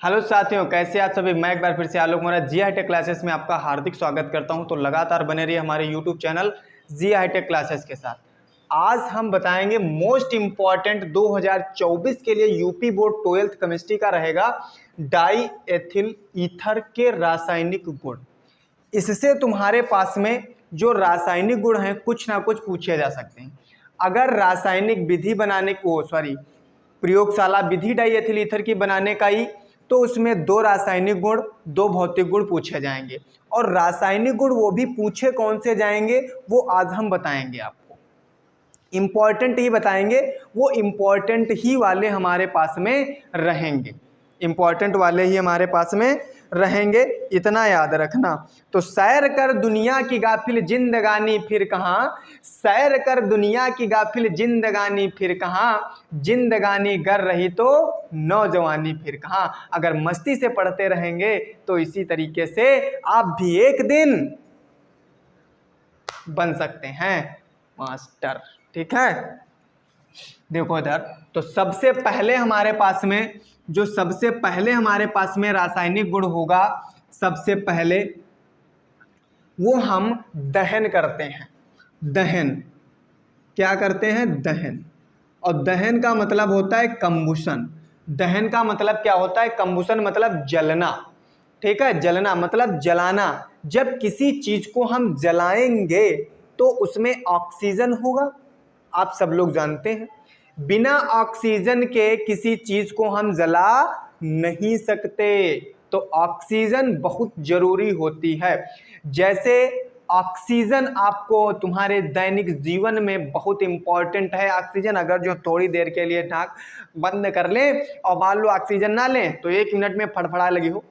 Hello साथियों, कैसे आप सभी। मैं एक बार फिर से आलोक मोरा जी हाईटेक क्लासेस में आपका हार्दिक स्वागत करता हूं। तो लगातार बने रहिए हमारे यूट्यूब चैनल जी हाईटेक क्लासेस के साथ। आज हम बताएंगे मोस्ट इम्पॉर्टेंट 2024 के लिए यूपी बोर्ड 12th केमिस्ट्री का रहेगा डाई एथिल ईथर के रासायनिक गुण। इससे तुम्हारे पास में जो रासायनिक गुण हैं कुछ ना कुछ पूछे जा सकते हैं। अगर रासायनिक विधि बनाने को प्रयोगशाला विधि डाई एथिल ईथर की बनाने का ही, तो उसमें 2 रासायनिक गुण 2 भौतिक गुण पूछे जाएंगे। और रासायनिक गुण वो भी पूछे कौन से जाएंगे वो आज हम बताएंगे। आपको इंपॉर्टेंट ही बताएंगे, वो इंपॉर्टेंट ही वाले हमारे पास में रहेंगे। इंपॉर्टेंट वाले ही हमारे पास में रहेंगे, इतना याद रखना। तो सैर कर दुनिया की गाफिल जिंदगानी फिर कहाँ, सैर कर दुनिया की गाफिल जिंदगानी फिर कहाँ, जिंदगानी गर रही तो नौजवानी फिर कहाँ। अगर मस्ती से पढ़ते रहेंगे तो इसी तरीके से आप भी एक दिन बन सकते हैं मास्टर। ठीक है, देखो इधर। तो सबसे पहले हमारे पास में रासायनिक गुण होगा, सबसे पहले वो हम दहन करते हैं। दहन क्या करते हैं? दहन। और दहन का मतलब होता है कंबुशन। दहन का मतलब क्या होता है? कंबुशन मतलब जलना। ठीक है, जलना मतलब जलाना। जब किसी चीज को हम जलाएंगे तो उसमें ऑक्सीजन होगा, आप सब लोग जानते हैं। बिना ऑक्सीजन के किसी चीज को हम जला नहीं सकते, तो ऑक्सीजन बहुत जरूरी होती है। जैसे ऑक्सीजन आपको तुम्हारे दैनिक जीवन में बहुत इंपॉर्टेंट है। ऑक्सीजन अगर जो थोड़ी देर के लिए नाक बंद कर ले और मान लो ऑक्सीजन ना लें तो 1 मिनट में फड़फड़ा लगी हो,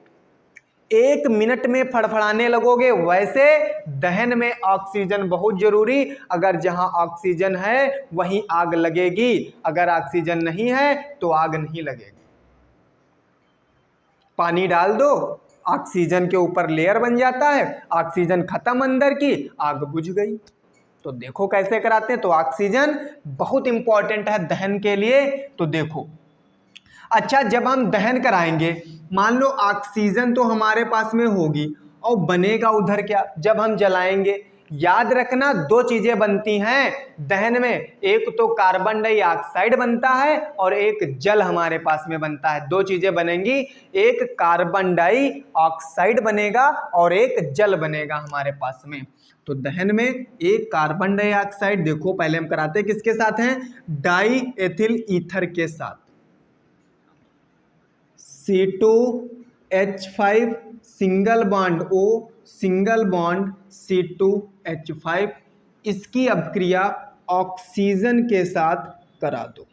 1 मिनट में फड़फड़ाने लगोगे। वैसे दहन में ऑक्सीजन बहुत जरूरी। अगर जहां ऑक्सीजन है वहीं आग लगेगी, अगर ऑक्सीजन नहीं है तो आग नहीं लगेगी। पानी डाल दो, ऑक्सीजन के ऊपर लेयर बन जाता है, ऑक्सीजन खत्म अंदर की, आग बुझ गई। तो देखो कैसे कराते हैं। तो ऑक्सीजन बहुत इंपॉर्टेंट है दहन के लिए। तो देखो, अच्छा, जब हम दहन कराएंगे, मान लो ऑक्सीजन तो हमारे पास में होगी और बनेगा उधर क्या? जब हम जलाएंगे, याद रखना 2 चीजें बनती हैं दहन में। एक तो कार्बन डाइऑक्साइड बनता है और एक जल हमारे पास में बनता है। 2 चीजें बनेंगी, एक कार्बन डाइऑक्साइड बनेगा और एक जल बनेगा हमारे पास में। तो दहन में एक कार्बन डाइऑक्साइड, देखो पहले हम कराते हैं किसके साथ हैं? डाई एथिल ईथर के साथ। C2H5 single bond O, single bond C2H5, इसकी अभिक्रिया ऑक्सीजन के साथ करा दो।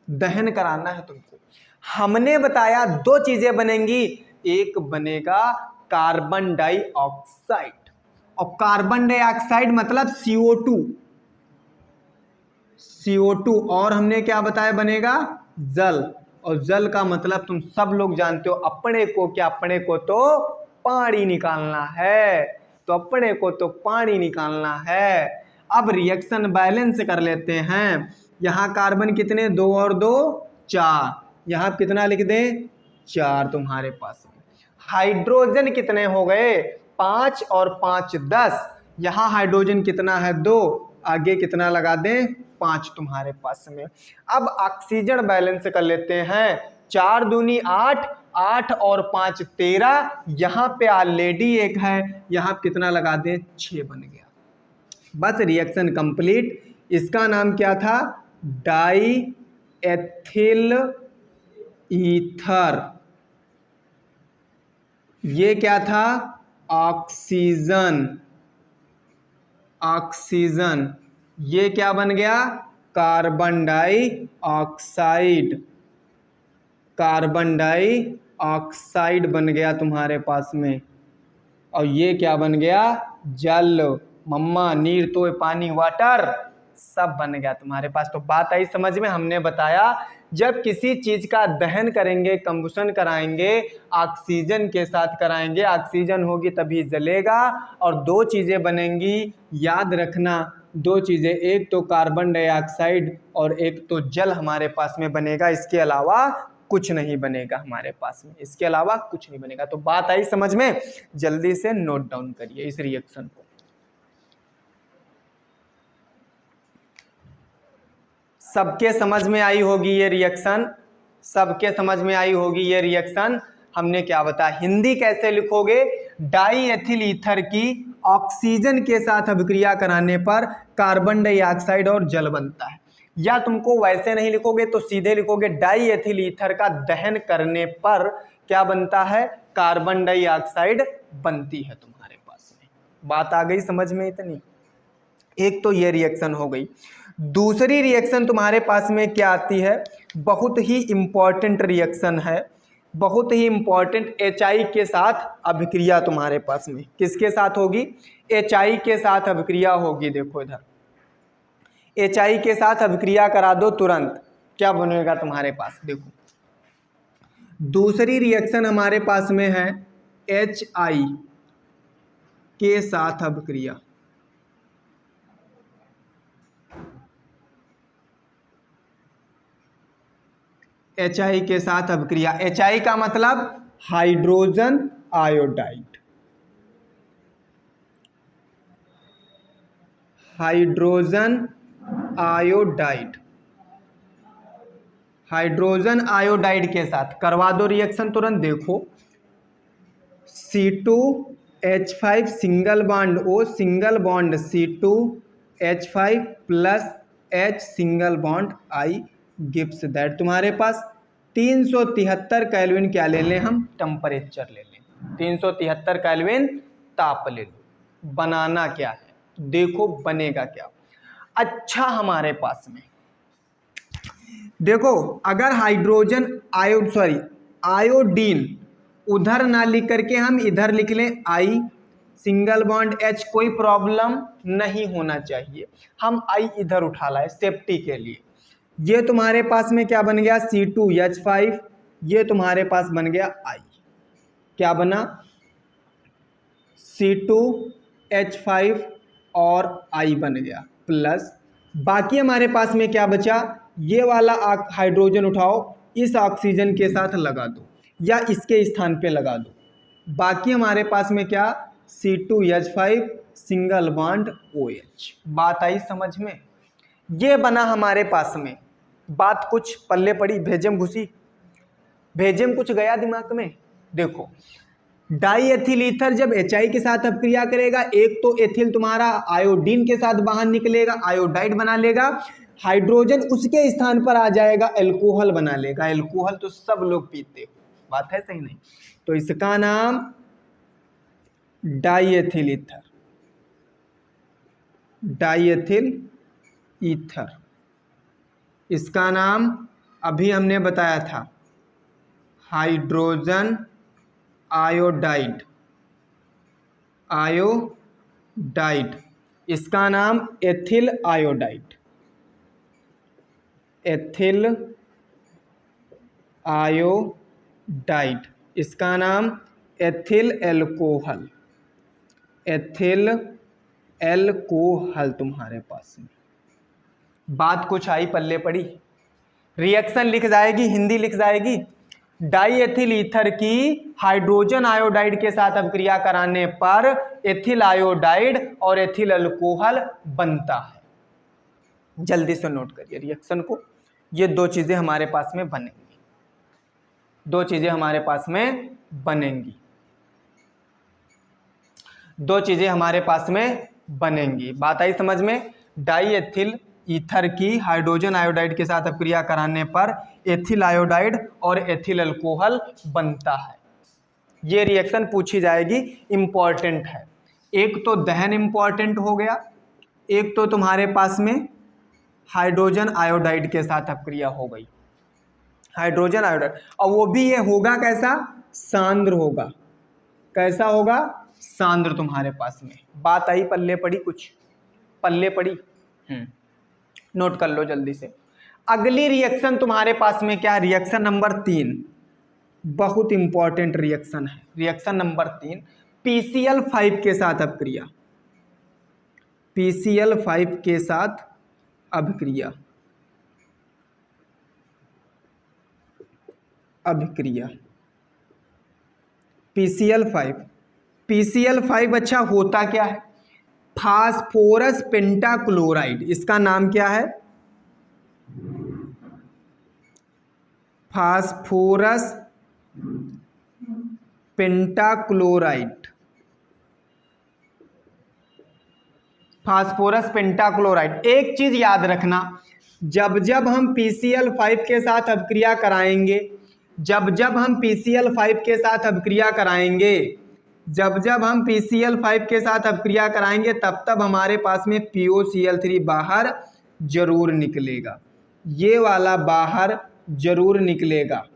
दहन कराना है तुमको। हमने बताया 2 चीजें बनेंगी, एक बनेगा कार्बन डाइऑक्साइड, और कार्बन डाइऑक्साइड मतलब CO2, और हमने क्या बताया बनेगा? जल। और जल का मतलब तुम सब लोग जानते हो, अपने को क्या? अपने को तो पानी निकालना है। तो अपने को तो पानी निकालना है। अब रिएक्शन बैलेंस कर लेते हैं। यहां कार्बन कितने? 2 और 2 4। यहां कितना लिख दें? 4 तुम्हारे पास में। हाइड्रोजन कितने हो गए? 5 और 5 10। यहां हाइड्रोजन कितना है? 2। आगे कितना लगा दें? 5 तुम्हारे पास में। अब ऑक्सीजन बैलेंस कर लेते हैं। 4 दूनी 8, 8 और 5 13। यहां पे ऑलरेडी एक है, यहां कितना लगा दें? 6 बन गया। बस रिएक्शन कंप्लीट। इसका नाम क्या था? Die ethyl ether. ये क्या था? ऑक्सीजन। ऑक्सीजन। ये क्या बन गया? Carbon dioxide. कार्बन डाइऑक्साइड बन गया तुम्हारे पास में। और ये क्या बन गया? जल। मम्मा नीर तो पानी, वाटर, सब बन गया तुम्हारे पास। तो बात आई समझ में। हमने बताया जब किसी चीज का दहन करेंगे, कंबुशन कराएंगे, ऑक्सीजन के साथ कराएंगे, ऑक्सीजन होगी तभी जलेगा। और 2 चीजें बनेंगी, याद रखना 2 चीजें, एक तो कार्बन डाइऑक्साइड और एक तो जल हमारे पास में बनेगा। इसके अलावा कुछ नहीं बनेगा हमारे पास में, इसके अलावा कुछ नहीं बनेगा। तो बात आई समझ में, जल्दी से नोट डाउन करिए इस रिएक्शन को। सबके समझ में आई होगी ये रिएक्शन, सबके समझ में आई होगी ये रिएक्शन। हमने क्या बताया, हिंदी कैसे लिखोगे, डाई एथिल ईथर की ऑक्सीजन के साथ अभिक्रिया कराने पर कार्बन डाइऑक्साइड और जल बनता है। या तुमको वैसे नहीं लिखोगे तो सीधे लिखोगे डाई एथिल ईथर का दहन करने पर क्या बनता है, कार्बन डाइऑक्साइड बनती है तुम्हारे पास में। बात आ गई समझ में इतनी। एक तो ये रिएक्शन हो गई। दूसरी रिएक्शन तुम्हारे पास में क्या आती है, बहुत ही इंपॉर्टेंट रिएक्शन है, बहुत ही इंपॉर्टेंट। HI के साथ अभिक्रिया तुम्हारे पास में किसके साथ होगी, HI के साथ अभिक्रिया होगी। देखो इधर HI के साथ अभिक्रिया करा दो तुरंत, क्या बनेगा तुम्हारे पास, देखो दूसरी रिएक्शन हमारे पास में है HI के साथ अभिक्रिया। HI के साथ अभिक्रिया, HI का मतलब hydrogen iodide, hydrogen iodide, hydrogen iodide के साथ करवा दो रिएक्शन तुरंत। देखो C2H5 single bond O, single bond C2H5 plus H single bond I gives that तुम्हारे पास 373 केल्विन क्या ले लें हम, टेम्परेचर ले लें, 373 केल्विन ताप ले लो। बनाना क्या है, देखो बनेगा क्या। अच्छा हमारे पास में देखो, अगर हाइड्रोजन आयोडीन उधर ना लिख करके हम इधर लिख लें I सिंगल बॉन्ड H, कोई प्रॉब्लम नहीं होना चाहिए। हम I इधर उठा लाए सेफ्टी के लिए। ये तुम्हारे पास में क्या बन गया, C2H5, ये तुम्हारे पास बन गया I, क्या बना C2H5 और I बन गया, प्लस बाकी हमारे पास में क्या बचा, ये वाला हाइड्रोजन उठाओ इस ऑक्सीजन के साथ लगा दो या इसके स्थान पे लगा दो। बाकी हमारे पास में क्या, C2H5 सिंगल बॉन्ड OH। बात आई समझ में, ये बना हमारे पास में। बात कुछ पल्ले पड़ी, भेजम घुसी, भेजम कुछ गया दिमाग में। देखो डाई एथिल ईथर जब HI के साथ अभिक्रिया करेगा, एक तो एथिल तुम्हारा आयोडीन के साथ बाहर निकलेगा, आयोडाइड बना लेगा, हाइड्रोजन उसके स्थान पर आ जाएगा, एल्कोहल बना लेगा। एल्कोहल तो सब लोग पीते हो, बात है सही नहीं, तो इसका नाम die ethyl ether, die ethyl ether. इसका नाम अभी हमने बताया था हाइड्रोजन आयोडाइड, आयोडाइड। इसका नाम एथिल आयोडाइड, एथिल आयोडाइड। इसका नाम एथिल एल्कोहल, एथिल एल्कोहल तुम्हारे पास में। बात कुछ आई पल्ले पड़ी, रिएक्शन लिख जाएगी, हिंदी लिख जाएगी। डाई एथिल ईथर की हाइड्रोजन आयोडाइड के साथ अभिक्रिया कराने पर एथिल आयोडाइड और एथिल अल्कोहल बनता है। जल्दी से नोट करिए रिएक्शन को। ये दो चीजें हमारे पास में बनेंगी, दो चीजें हमारे पास में बनेंगी, दो चीजें हमारे पास में बनेंगी। बात आई समझ में, डाई एथिल ईथर की हाइड्रोजन आयोडाइड के साथ अभिक्रिया कराने पर एथिल आयोडाइड और एथिल अल्कोहल बनता है। ये रिएक्शन पूछी जाएगी, इंपॉर्टेंट है। एक तो दहन इंपॉर्टेंट हो गया, एक तो तुम्हारे पास में हाइड्रोजन आयोडाइड के साथ अभिक्रिया हो गई, हाइड्रोजन आयोडाइड, और वो भी ये होगा कैसा, सांद्र होगा। कैसा होगा, सांद्र तुम्हारे पास में। बात आई पल्ले पड़ी, कुछ पल्ले पड़ी, नोट कर लो जल्दी से। अगली रिएक्शन तुम्हारे पास में क्या, रिएक्शन नंबर 3, बहुत इंपॉर्टेंट रिएक्शन है। रिएक्शन नंबर 3 PCl5 के साथ अभिक्रिया, PCl5 के साथ अभिक्रिया। अभिक्रिया PCl5। PCl5 अच्छा होता क्या है? फास्फोरस पेंटाक्लोराइड, इसका नाम क्या है? Phosphorus pentachloride. Phosphorus pentachloride. एक चीज याद रखना, जब जब हम PCl5 के साथ अभिक्रिया कराएंगे, जब जब हम PCl5 के साथ अभिक्रिया कराएंगे, जब जब हम PCl5 के साथ अभिक्रिया कराएंगे, तब तब हमारे पास में POCl3 बाहर जरूर निकलेगा। ये वाला बाहर जरूर निकलेगा,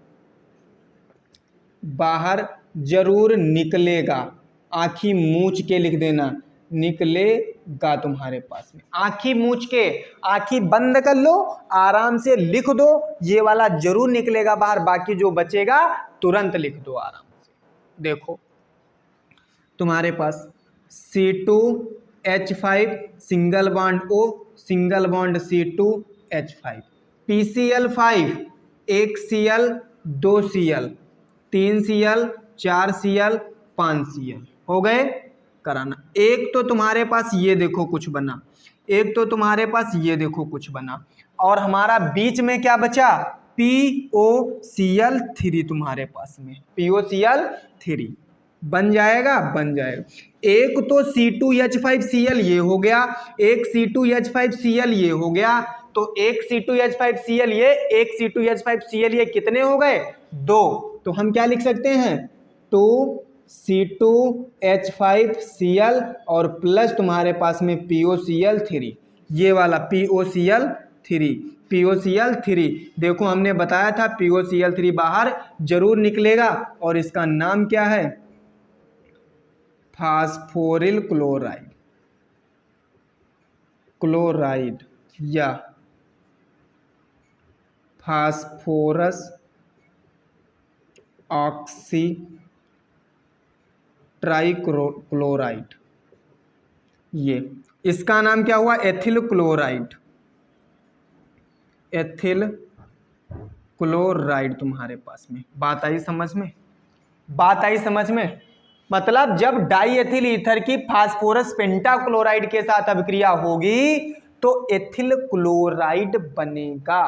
बाहर जरूर निकलेगा। आँखी मूंछ के लिख देना, निकलेगा तुम्हारे पास में। आँखी मूंछ के, आँखी बंद कर लो, आराम से लिख दो, ये वाला जरूर निकलेगा बाहर, बाकी जो बचेगा तुरंत लिख दो आराम से। देखो तुम्हारे पास C2H5 single bond O, single bond C2H5, PCl5 1 Cl 2 Cl 3 Cl 4 Cl 5 Cl हो गए कराना। एक तो तुम्हारे पास ये देखो कुछ बना, एक तो तुम्हारे पास ये देखो कुछ बना, और हमारा बीच में क्या बचा? POCl3 तुम्हारे पास में, POCl3 बन जाएगा, बन जाएगा। एक तो C2H5Cl ये हो गया, एक C2H5Cl ये हो गया, तो एक C2H5Cl ये, एक C2H5Cl ये, कितने हो गए? 2। तो हम क्या लिख सकते हैं? 2C2H5Cl और प्लस तुम्हारे पास में POCl3, ये वाला POCl3। देखो हमने बताया था POCl3 बाहर जरूर निकलेगा, और इसका नाम क्या है? फास्फोरिल क्लोराइड, क्लोराइड या फास्फोरस ऑक्सी ट्राइक्लोराइड। ये इसका नाम क्या हुआ? एथिल क्लोराइड, एथिल क्लोराइड तुम्हारे पास में। बात आई समझ में? बात आई समझ में? मतलब जब डाई एथिल ईथर की फास्फोरस पेंटाक्लोराइड के साथ अभिक्रिया होगी तो एथिल क्लोराइड बनेगा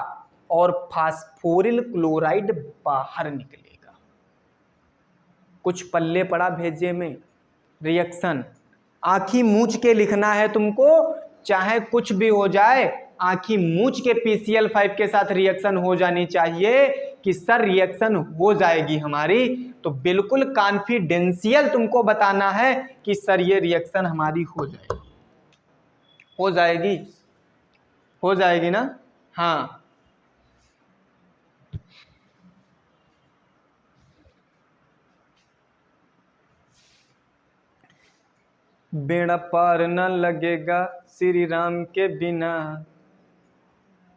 और फास्फोरिल क्लोराइड बाहर निकलेगा। कुछ पल्ले पड़ा भेजे में रिएक्शन, आंखी मूंछ के लिखना है तुमको, चाहे कुछ भी हो जाए, आंखी मूंछ के PCl5 के साथ रिएक्शन हो जानी चाहिए कि सर रिएक्शन हो जाएगी हमारी, तो बिल्कुल कॉन्फिडेंशियल तुमको बताना है कि सर ये रिएक्शन हमारी हो जाएगी, हो जाएगी, हो जाएगी ना? हाँ। बेड़ा पार न लगेगा श्री राम के बिना।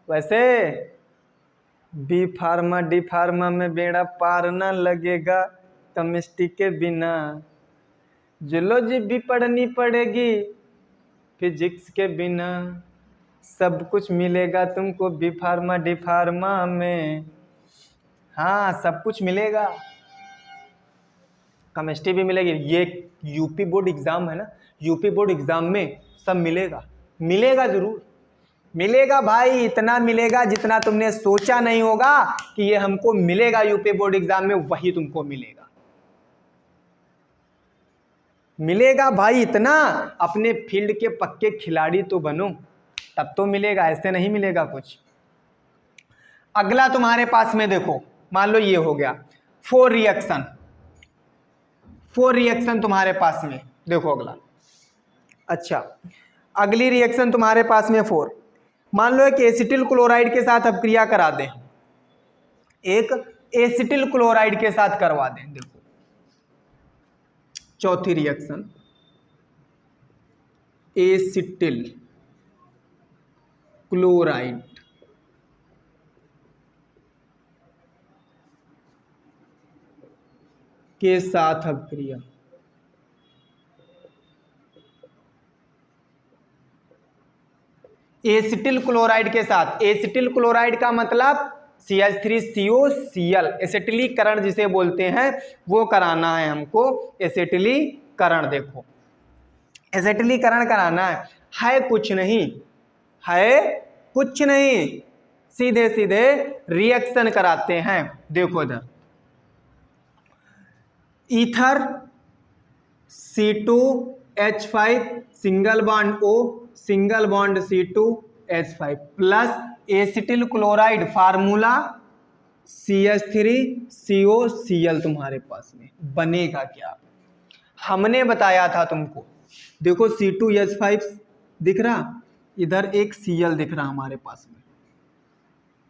वैसे बी फार्मा डी फार्मा में बेड़ा पार न लगेगा केमिस्ट्री के बिना। जूलॉजी भी पढ़नी पड़ेगी फिजिक्स के बिना। सब कुछ मिलेगा तुमको बी फार्मा डी फार्मा में। हाँ सब कुछ मिलेगा, केमिस्ट्री भी मिलेगी। ये यूपी बोर्ड एग्जाम है ना, यूपी बोर्ड एग्जाम में सब मिलेगा, मिलेगा जरूर मिलेगा भाई, इतना मिलेगा जितना तुमने सोचा नहीं होगा कि ये हमको मिलेगा यूपी बोर्ड एग्जाम में, वही तुमको मिलेगा। मिलेगा भाई इतना, अपने फील्ड के पक्के खिलाड़ी तो बनो, तब तो मिलेगा, ऐसे नहीं मिलेगा कुछ। अगला तुम्हारे पास में देखो, मान लो ये हो गया 4 रिएक्शन, 4 रिएक्शन तुम्हारे पास में। देखो अगला, अच्छा अगली रिएक्शन तुम्हारे पास में 4। मान लो एक एसिटिल क्लोराइड के साथ अभिक्रिया करा दें, एक एसिटिल क्लोराइड के साथ करवा दें। देखो चौथी रिएक्शन, एसिटिल क्लोराइड के साथ अभिक्रिया। एसिटिल क्लोराइड के साथ, एसिटिल क्लोराइड का मतलब CH3COCl एसिटिलीकरण जिसे बोलते हैं वो कराना है हमको। एसिटिलीकरण, देखो एसिटिलीकरण कराना है कुछ नहीं, है कुछ नहीं, सीधे सीधे रिएक्शन कराते हैं। देखो इधर ether C2H5 single bond O single bond C2H5 plus acetyl chloride formula CH3COCl तुम्हारे पास में बनेगा क्या? हमने बताया था तुमको, देखो C2H5 दिख रहा, इधर एक Cl दिख रहा हमारे पास में,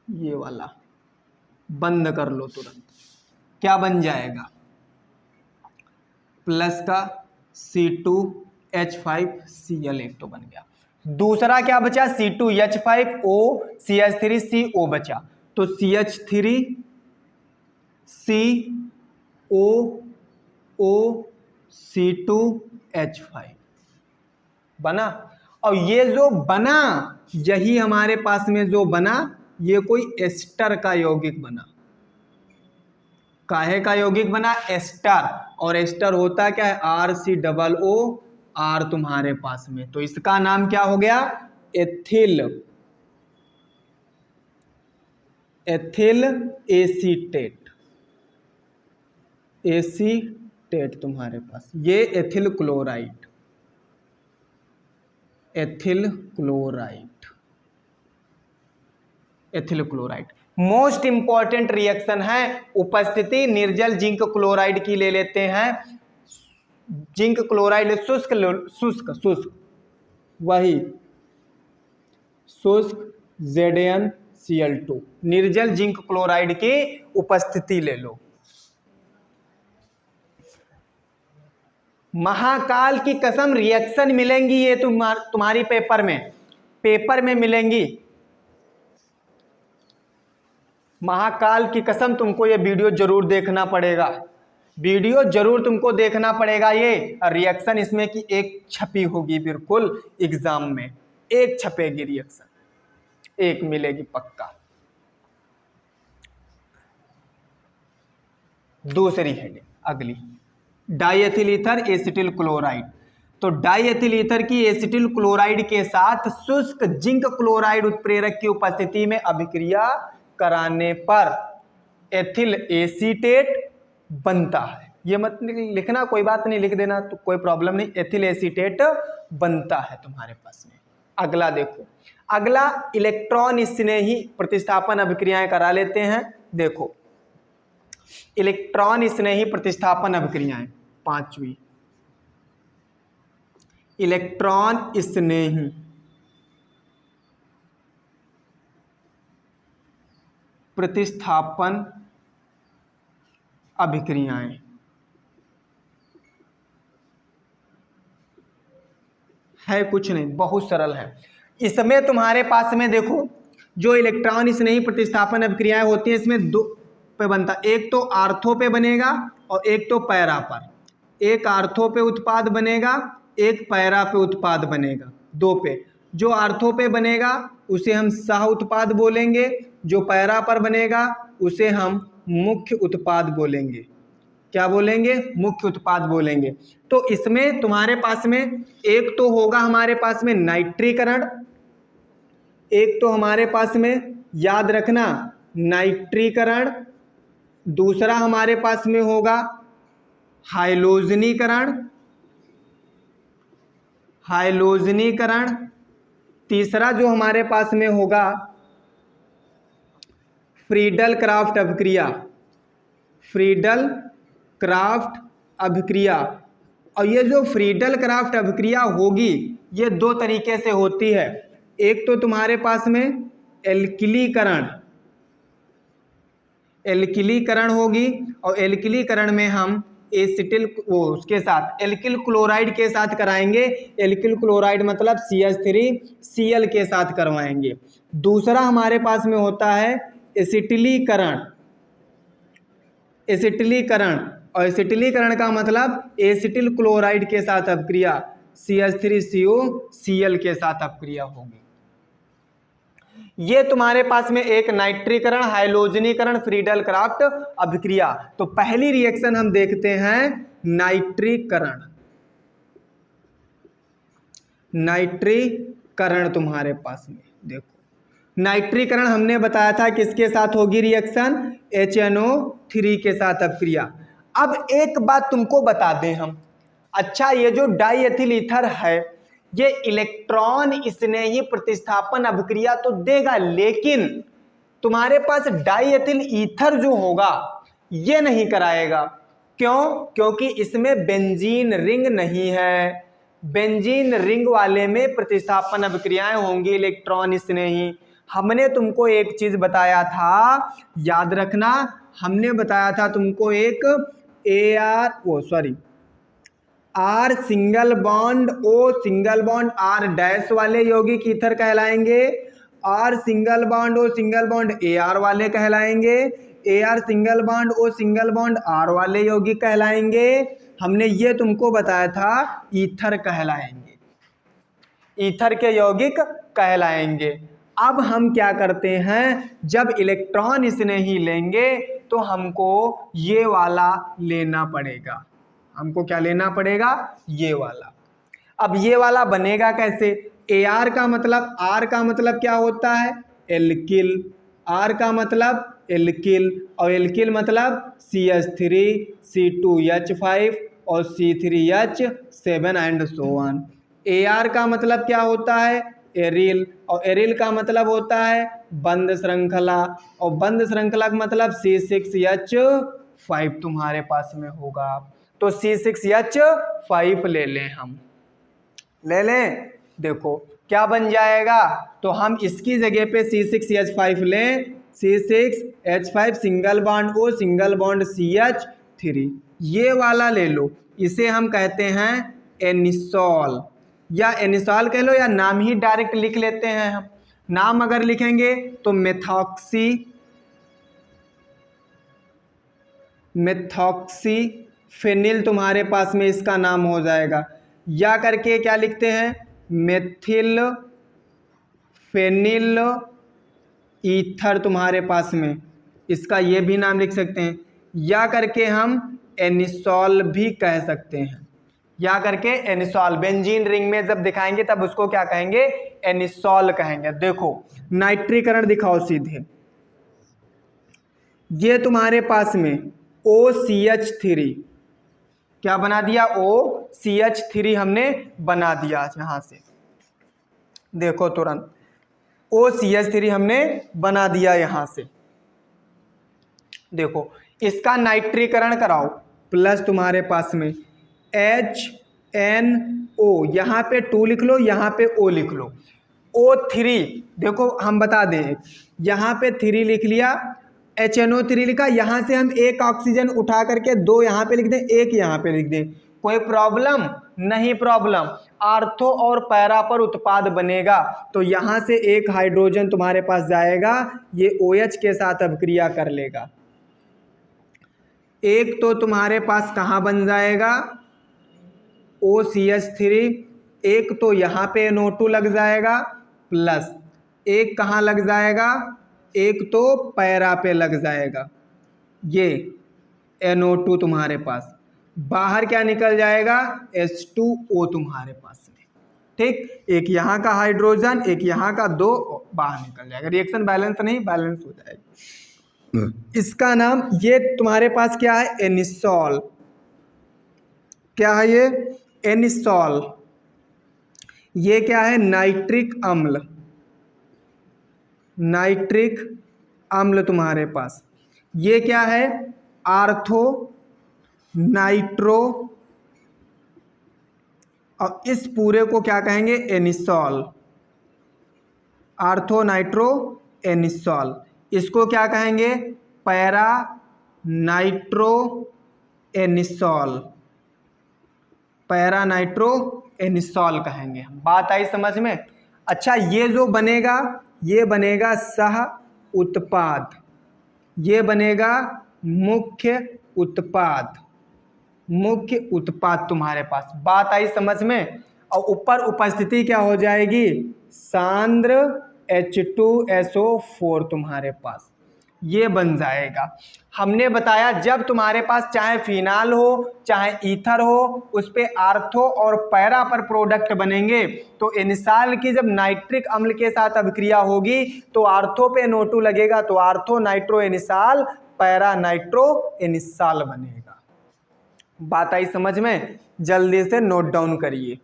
ये वाला बंद कर लो तुरंत। क्या बन जाएगा? प्लस का C2H5Cl एक तो बन गया। दूसरा क्या बचा? C2H5O CH3CO बचा, तो CH3COO C2H5 बना। और ये जो बना, यही हमारे पास में जो बना, ये कोई एस्टर का यौगिक बना। काहे का यौगिक बना? एस्टर। और एस्टर होता क्या है? RCOO तुम्हारे पास में, तो इसका नाम क्या हो गया? Ethyl acetate. एसीटेट तुम्हारे पास, ये ethyl chloride, ethyl chloride, ethyl chloride most important reaction है। उपस्थिति निर्जल जिंक क्लोराइड की ले लेते हैं। जिंक क्लोराइड शुष्क शुष्क शुष्क, वही शुष्क ZnCl2, निर्जल जिंक क्लोराइड की उपस्थिति ले लो। महाकाल की कसम रिएक्शन मिलेंगी ये तुम्हारी पेपर में मिलेंगी। महाकाल की कसम तुमको ये वीडियो जरूर देखना पड़ेगा, वीडियो जरूर तुमको देखना पड़ेगा। ये रिएक्शन इसमें की एक छपी होगी, बिल्कुल एग्जाम में एक छपेगी रिएक्शन, एक मिलेगी पक्का। दूसरी हेडिंग अगली, डाइएथिल ईथर एसिटिल क्लोराइड। तो डाइएथिल ईथर की एसिटिल क्लोराइड के साथ शुष्क जिंक क्लोराइड उत्प्रेरक की उपस्थिति में अभिक्रिया कराने पर एथिल एसीटेट बनता है। ये मत लिखना, कोई बात नहीं, लिख देना तो कोई प्रॉब्लम नहीं। एथिल एसीटेट बनता है तुम्हारे पास में। अगला देखो, अगला इलेक्ट्रॉन स्नेही प्रतिस्थापन अभिक्रियाएं करा लेते हैं। देखो इलेक्ट्रॉन स्नेही प्रतिस्थापन अभिक्रियाएं, पांचवी इलेक्ट्रॉन स्नेही प्रतिस्थापन अभिक्रियाएं। है कुछ नहीं, बहुत सरल है। इसमें तुम्हारे पास में देखो, जो इलेक्ट्रॉन स्नेही प्रतिस्थापन अभिक्रियाएं होती हैं, इसमें दो पे बनता, एक तो आर्थो पे बनेगा और एक तो पैरा पर। एक आर्थो पे उत्पाद बनेगा, एक पैरा पे उत्पाद बनेगा, दो पे। जो आर्थो पे बनेगा उसे हम सह उत्पाद बोलेंगे, जो पैरा पर बनेगा उसे हम मुख्य उत्पाद बोलेंगे। क्या बोलेंगे? मुख्य उत्पाद बोलेंगे। तो इसमें तुम्हारे पास में एक तो होगा हमारे पास में नाइट्रीकरण, एक तो हमारे पास में याद रखना नाइट्रीकरण, दूसरा हमारे पास में होगा हाइलोजनीकरण, हाइलोजनीकरण, तीसरा जो हमारे पास में होगा फ्रीडल क्राफ्ट अभिक्रिया, फ्रीडल क्राफ्ट अभिक्रिया। और ये जो फ्रीडल क्राफ्ट अभिक्रिया होगी ये दो तरीके से होती है। एक तो तुम्हारे पास में एल्किलीकरण, एल्किलीकरण होगी, और एल्किलीकरण में हम एसिटिल उसके साथ एल्किल क्लोराइड के साथ कराएंगे। एल्किल क्लोराइड मतलब CH3Cl के साथ करवाएंगे। दूसरा हमारे पास में होता है एसिटिलीकरण, एसिटिलीकरण, और एसिटिलीकरण का मतलब एसिटिल क्लोराइड के साथ अपक्रिया, CH3COCl के साथ अपक्रिया होगी। ये तुम्हारे पास में एक नाइट्रीकरण, हाइलोजनीकरण, फ्रीडल क्राफ्ट अभिक्रिया। तो पहली रिएक्शन हम देखते हैं नाइट्रीकरण। नाइट्रीकरण तुम्हारे पास में देखो, नाइट्रीकरण हमने बताया था किसके साथ होगी रिएक्शन, HNO3 के साथ अभिक्रिया। अब एक बात तुमको बता दें हम, अच्छा ये जो डाईएथिल ईथर है ये इलेक्ट्रॉन स्नेही प्रतिस्थापन अभिक्रिया तो देगा, लेकिन तुम्हारे पास डाईएथिल ईथर जो होगा ये नहीं कराएगा। क्यों? क्योंकि इसमें बेंजीन रिंग नहीं है। बेंजीन रिंग वाले में प्रतिस्थापन अभिक्रियाएं होंगी इलेक्ट्रॉन स्नेही। हमने तुमको एक चीज बताया था, याद रखना, हमने बताया था तुमको एक R single bond O single bond R dash वाले यौगिक ईथर कहलाएंगे, R single bond O single bond AR वाले कहलाएंगे, AR single bond O single bond R वाले यौगिक कहलाएंगे। हमने ये तुमको बताया था ईथर कहलाएंगे, ईथर के यौगिक कहलाएंगे। अब हम क्या करते हैं, जब इलेक्ट्रॉन स्नेही लेंगे तो हमको ये वाला लेना पड़ेगा। हमको क्या लेना पड़ेगा, ये वाला। अब ये वाला बनेगा कैसे, AR का मतलब, R का मतलब क्या होता है, एल्किल, R का मतलब एल्किल, और एल्किल मतलब CH3 C2H5 और C3H7 and so on. AR का मतलब क्या होता है, एरिल, और एरिल का मतलब होता है बंद श्रृंखला, और बंद श्रृंखला का मतलब C6H5 तुम्हारे पास में होगा। तो C6H5 ले लें, हम ले लें। देखो क्या बन जाएगा, तो हम इसकी जगह पे C6H5 लें, C6H5 single bond O single bond CH3, ये वाला ले लो। इसे हम कहते हैं एनिसॉल, या एनिसॉल कह लो, या नाम ही डायरेक्ट लिख लेते हैं हम। नाम अगर लिखेंगे तो मेथॉक्सीफेनिल तुम्हारे पास में इसका नाम हो जाएगा, या करके क्या लिखते हैं, मेथिल फेनिल ईथर तुम्हारे पास में, इसका ये भी नाम लिख सकते हैं, या करके हम एनिसॉल भी कह सकते हैं, या करके एनिसॉल। बेंजीन रिंग में जब दिखाएंगे तब उसको क्या कहेंगे, एनिसॉल कहेंगे। देखो नाइट्रीकरण दिखाओ सीधे, ये तुम्हारे पास में OCH3 क्या बना दिया, OCH3 हमने बना दिया यहां से, देखो तुरंत OCH3 हमने बना दिया यहां से। देखो इसका नाइट्रीकरण कराओ, प्लस तुम्हारे पास में HNO, यहाँ पे 2 लिख लो, यहाँ पे O लिख लो, O3। देखो हम बता दें, यहाँ पे 3 लिख लिया, HNO3 लिखा, यहाँ से हम एक ऑक्सीजन उठा करके 2 यहाँ पे लिख दें, 1 यहाँ पे लिख दें, कोई प्रॉब्लम नहीं, प्रॉब्लम। आर्थो और पैरा पर उत्पाद बनेगा, तो यहाँ से एक हाइड्रोजन तुम्हारे पास जाएगा, ये OH के साथ अभिक्रिया कर लेगा। एक तो तुम्हारे पास कहाँ बन जाएगा, OCH3, एक तो यहाँ पे NO2 लग जाएगा, प्लस एक कहाँ लग जाएगा, एक तो पैरा पे लग जाएगा, ये NO2 तुम्हारे पास, बाहर क्या निकल जाएगा, H2O तुम्हारे पास में, ठीक। एक यहाँ का हाइड्रोजन, एक यहाँ का, 2 बाहर निकल जाएगा, रिएक्शन बैलेंस नहीं, बैलेंस हो जाएगा। इसका नाम, ये तुम्हारे पास क्या है, एनिसॉल। क्या है ये, एनिसॉल। ये क्या है, नाइट्रिक अम्ल, नाइट्रिक अम्ल तुम्हारे पास। ये क्या है, आर्थो नाइट्रो, और इस पूरे को क्या कहेंगे, एनिसॉल, आर्थो नाइट्रो एनिसॉल। इसको क्या कहेंगे, para nitro anisole, para nitro anisole कहेंगे। बात आई समझ में। अच्छा ये जो बनेगा, ये बनेगा सह उत्पाद, ये बनेगा मुख्य उत्पाद, मुख्य उत्पाद तुम्हारे पास। बात आई समझ में। और ऊपर उपस्थिति क्या हो जाएगी, सांद्र H2SO4 तुम्हारे पास ये बन जाएगा। हमने बताया जब तुम्हारे पास चाहे फिनाल हो चाहे ईथर हो उस पे आर्थो और पैरा पर प्रोडक्ट बनेंगे, तो एनिसाल की जब नाइट्रिक अम्ल के साथ अभिक्रिया होगी तो आर्थो पे NO2 लगेगा, तो आर्थो नाइट्रो एनिसाल पैरा नाइट्रो एनिसाल बनेगा। बात आई समझ में? जल्दी से नोट डाउन करिए।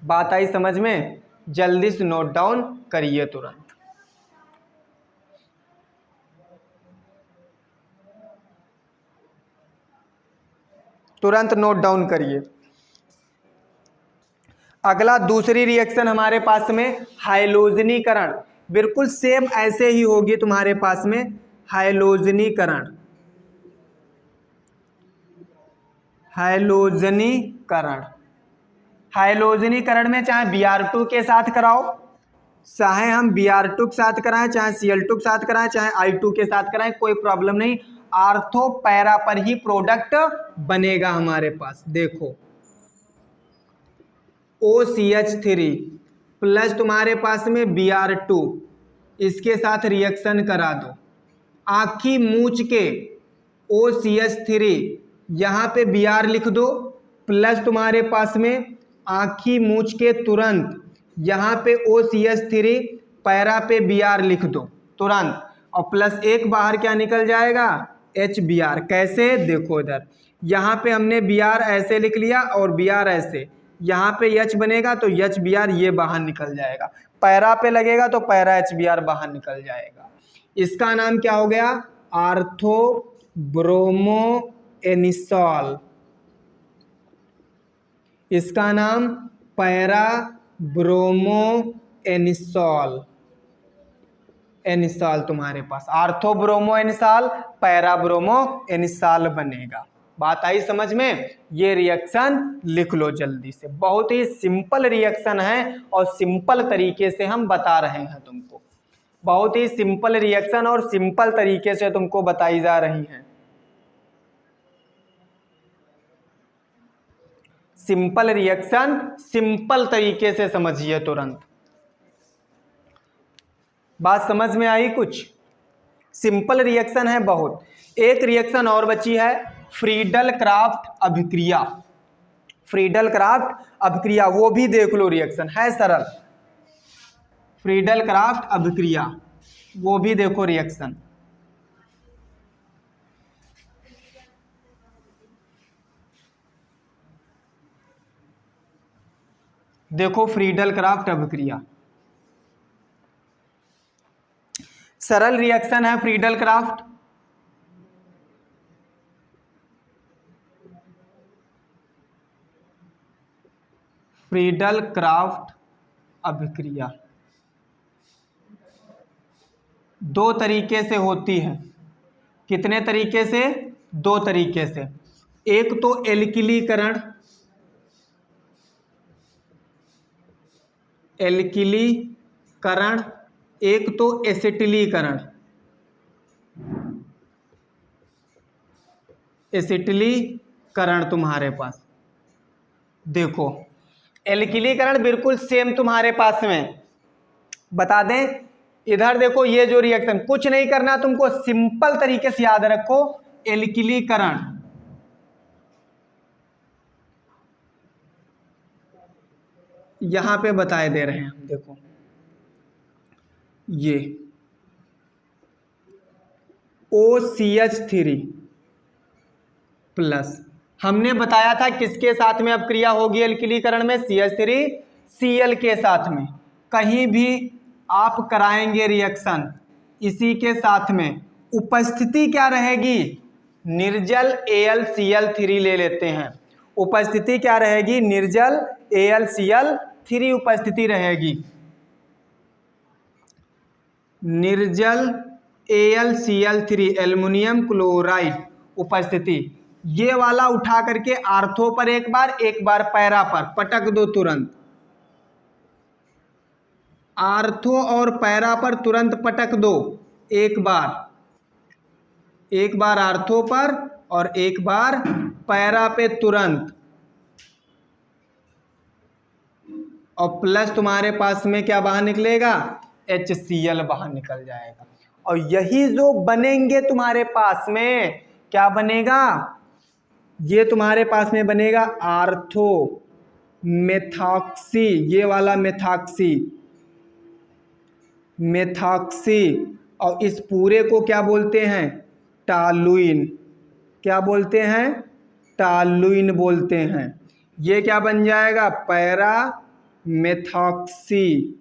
बात आई समझ में? जल्दी से नोट डाउन करिए, तुरंत नोट डाउन करिए। अगला दूसरी रिएक्शन हमारे पास में हाइलोजनीकरण, बिल्कुल सेम ऐसे ही होगी तुम्हारे पास में हाइलोजनीकरण। हाइलोजनीकरण, हाइलोजनीकरण में चाहे Br2 के साथ कराओ, चाहे हम Br2 के साथ कराएं, चाहे Cl2 के साथ कराएं, चाहे I2 के साथ कराएं, कोई प्रॉब्लम नहीं, आर्थो पैरा पर ही प्रोडक्ट बनेगा हमारे पास। देखो OCH3 प्लस तुम्हारे पास में Br2, इसके साथ रिएक्शन करा दो, आखी मूंछ के OCH3 यहाँ पे Br लिख दो, प्लस तुम्हारे पास में आखी मूंछ के तुरंत यहाँ पे OCH3 पैरा पे Br लिख दो तुरंत, और प्लस एक बाहर क्या निकल जाएगा HBr। कैसे? देखो इधर यहाँ पे हमने Br ऐसे लिख लिया और Br ऐसे, यहाँ पे H बनेगा तो HBr ये बाहर निकल जाएगा, पैरा पे लगेगा तो पैरा HBr बाहर निकल जाएगा। इसका नाम क्या हो गया? Ortho bromo anisole. इसका नाम पैरा ब्रोमो एनिसॉल, एनिसॉल तुम्हारे पास ortho bromo anisole para bromo anisole बनेगा। बात आई समझ में? ये रिएक्शन लिख लो जल्दी से, बहुत ही सिंपल रिएक्शन है और सिंपल तरीके से हम बता रहे हैं तुमको, बहुत ही सिंपल रिएक्शन और सिंपल तरीके से तुमको बताई जा रही हैं। सिंपल रिएक्शन सिंपल तरीके से समझिए तुरंत। बात समझ में आई कुछ? सिंपल रिएक्शन है बहुत। एक रिएक्शन और बची है फ्रीडल क्राफ्ट अभिक्रिया। फ्रीडल क्राफ्ट अभिक्रिया वो भी देख लो, रिएक्शन है सरल। फ्रीडल क्राफ्ट अभिक्रिया वो भी देखो रिएक्शन। देखो फ्रीडल क्राफ्ट अभिक्रिया सरल रिएक्शन है फ्रीडल क्राफ्ट। फ्रीडल क्राफ्ट अभिक्रिया दो तरीके से होती है। कितने तरीके से? दो तरीके से। एक तो एल्किलीकरण, एल्किलीकरण, एक तो एसिटिलीकरण। एसिटिलीकरण तुम्हारे पास देखो, एल्किलीकरण बिल्कुल सेम तुम्हारे पास में। बता दें इधर देखो, ये जो रिएक्शन कुछ नहीं करना तुमको, सिंपल तरीके से याद रखो। एल्किलीकरण यहां पे बताए दे रहे हैं हम, देखो ये OCH3 प्लस हमने बताया था किसके साथ में अब क्रिया होगी एल्किलीकरण में? CH3 Cl के साथ में। कहीं भी आप कराएंगे रिएक्शन इसी के साथ में, उपस्थिति क्या रहेगी? निर्जल AlCl3 ले लेते हैं। उपस्थिति क्या रहेगी? निर्जल AlCl3 उपस्थिति रहेगी। निर्जल AlCl3 एल्युमिनियम क्लोराइड उपस्थिति, ये वाला उठा करके आर्थो पर एक बार पैरा पर पटक दो तुरंत। आर्थो और पैरा पर तुरंत पटक दो, एक बार आर्थो पर और एक बार पैरा पे तुरंत, और प्लस तुम्हारे पास में क्या बाहर निकलेगा, HCl बाहर निकल जाएगा। और यही जो बनेंगे तुम्हारे पास में, क्या बनेगा, ये तुम्हारे पास में बनेगा आर्थो मेथॉक्सी, ये वाला मेथॉक्सी। और इस पूरे को क्या बोलते हैं, टॉलुइन। क्या बोलते हैं, टॉलुइन बोलते हैं। ये क्या बन जाएगा, पैरा मेथॉक्सी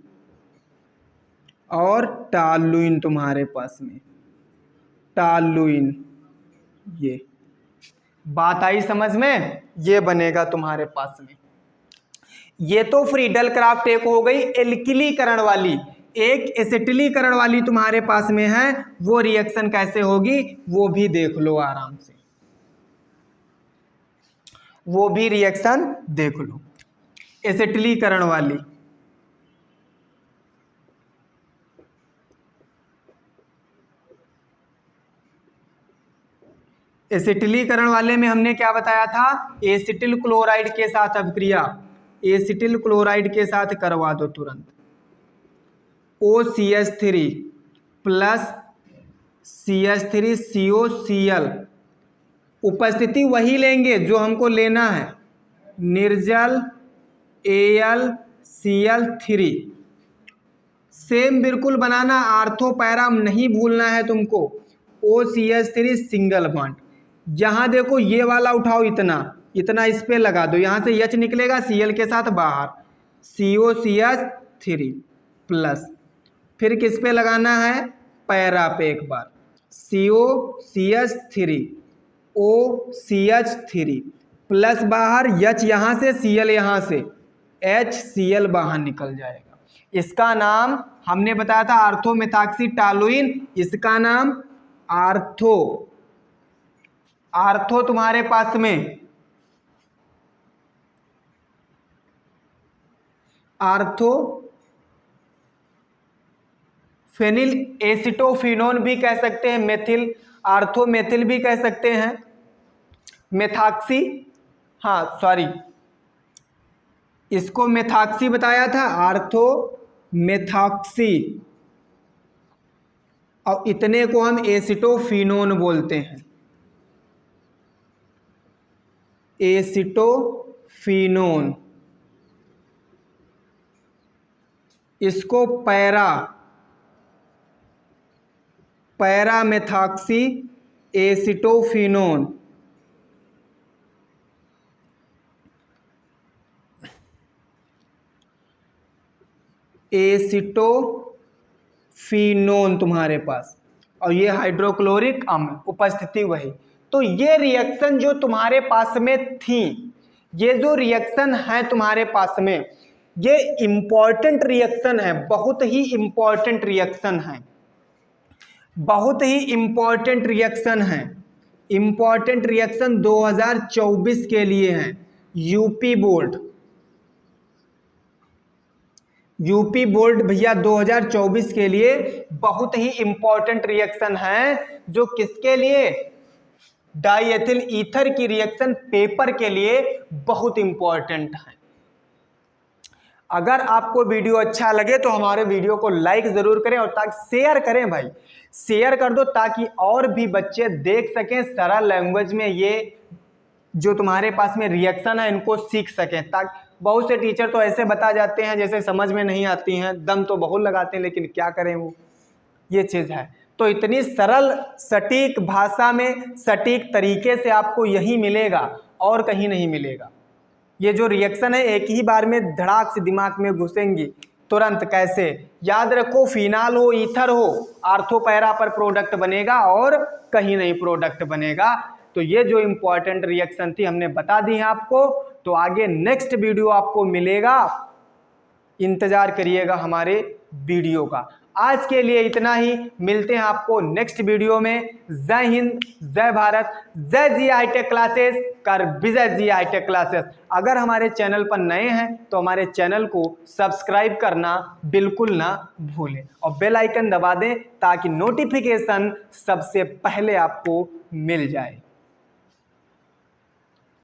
और टॉलुइन तुम्हारे पास में, टॉलुइन। ये बात आई समझ में, ये बनेगा तुम्हारे पास में। ये तो फ्रीडल क्राफ्ट एक हो गई एल्किलीकरण वाली, एक एसिटिलीकरण वाली तुम्हारे पास में है। वो रिएक्शन कैसे होगी वो भी देख लो आराम से, वो भी रिएक्शन देख लो एसिटिलीकरण वाली। एसिटिलीकरण वाले में हमने क्या बताया था, एसिटिल क्लोराइड के साथ अभिक्रिया, एसिटिल क्लोराइड के साथ करवा दो तुरंत। OCH3 प्लस CH3COCl, उपस्थिति वही लेंगे जो हमको लेना है, निर्जल AlCl3। सेम बिल्कुल बनाना, आर्थो पैरा नहीं भूलना है तुमको। OCH3 सिंगल बॉन्ड, यहाँ देखो ये वाला उठाओ, इतना इस पे लगा दो, यहाँ से H निकलेगा Cl के साथ बाहर, COCH3 प्लस, फिर किस पे लगाना है, पैरा पे एक बार, COCH3 OCH3 प्लस बाहर H यहाँ से Cl यहाँ से, HCl बाहर निकल जाएगा। इसका नाम हमने बताया था आर्थो मेथॉक्सी टॉलुइन, इसका नाम आर्थो तुम्हारे पास में आर्थो फेनिल एसिटोफिनोन भी कह सकते हैं, मेथिल आर्थो मेथिल भी कह सकते हैं, मेथॉक्सी, हाँ सॉरी इसको मेथॉक्सी बताया था, आर्थो मेथॉक्सी। और इतने को हम एसिटोफिनोन बोलते हैं, एसिटोफिनोन। इसको पैरा मेथॉक्सी एसिटोफिनोन। एसिटोफिनोन तुम्हारे पास, और ये हाइड्रोक्लोरिक अम्ल, उपस्थिति वही। तो ये रिएक्शन जो तुम्हारे पास में थी, ये जो रिएक्शन है तुम्हारे पास में, ये इंपॉर्टेंट रिएक्शन है, बहुत ही इंपॉर्टेंट रिएक्शन है, बहुत ही इंपॉर्टेंट रिएक्शन है। इंपॉर्टेंट रिएक्शन 2024 के लिए है, यूपी बोर्ड भैया 2024 के लिए बहुत ही इंपॉर्टेंट रिएक्शन है, जो किसके लिए, डाईएथिल ईथर की रिएक्शन पेपर के लिए बहुत इंपॉर्टेंट है। अगर आपको वीडियो अच्छा लगे तो हमारे वीडियो को लाइक जरूर करें, और ताकि शेयर करें भाई, शेयर कर दो ताकि और भी बच्चे देख सकें, सरल लैंग्वेज में ये जो तुम्हारे पास में रिएक्शन है इनको सीख सकें। ताकि बहुत से टीचर तो ऐसे बता जाते हैं जैसे समझ में नहीं आती हैं, दम तो बहुत लगाते हैं लेकिन क्या करें, वो ये चीज़ है। तो इतनी सरल सटीक भाषा में सटीक तरीके से आपको यही मिलेगा और कहीं नहीं मिलेगा। ये जो रिएक्शन है एक ही बार में धड़ाक से दिमाग में घुसेंगी तुरंत। कैसे, याद रखो, फिनाल हो ईथर हो, आर्थो पैरा पर प्रोडक्ट बनेगा और कहीं नहीं प्रोडक्ट बनेगा। तो ये जो इंपॉर्टेंट रिएक्शन थी हमने बता दी है आपको। तो आगे नेक्स्ट वीडियो आपको मिलेगा, इंतजार करिएगा हमारे वीडियो का। आज के लिए इतना ही, मिलते हैं आपको नेक्स्ट वीडियो में। जय हिंद, जय भारत, जय जी हाईटेक क्लासेस, कर विजय जी हाईटेक क्लासेस। अगर हमारे चैनल पर नए हैं तो हमारे चैनल को सब्सक्राइब करना बिल्कुल ना भूलें और बेल आइकन दबा दें ताकि नोटिफिकेशन सबसे पहले आपको मिल जाए।